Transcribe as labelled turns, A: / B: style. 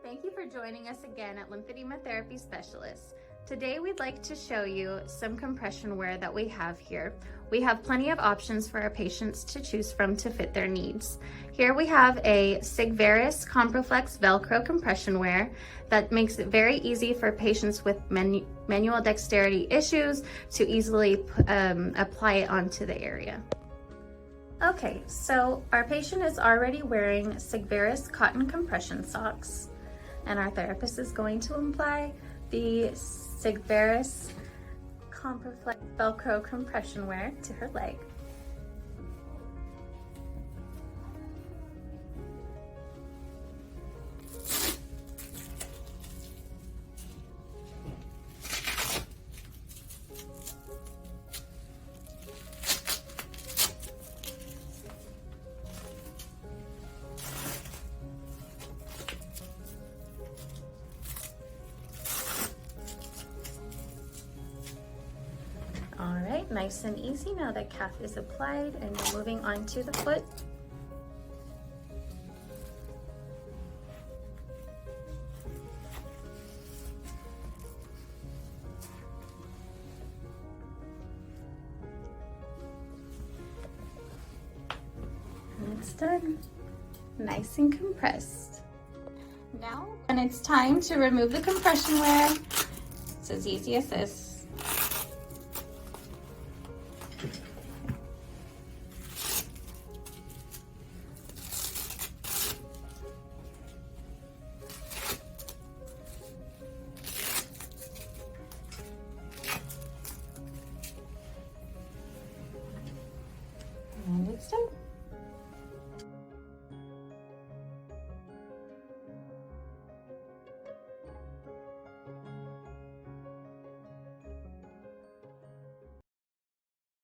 A: Thank you for joining us again at Lymphedema Therapy Specialists. Today we'd like to show you some compression wear that we have here. We have plenty of options for our patients to choose from to fit their needs. Here we have a Sigvaris Compreflex Velcro compression wear that makes it very easy for patients with manual dexterity issues to easily apply it onto the area. Okay, so our patient is already wearing Sigvaris cotton compression socks, and our therapist is going to apply the Sigvaris Compreflex Velcro compression wear to her leg. All right, nice and easy. Now that calf is applied and you're moving on to the foot. And it's done. Nice and compressed. Now, when it's time to remove the compression wear, it's as easy as this.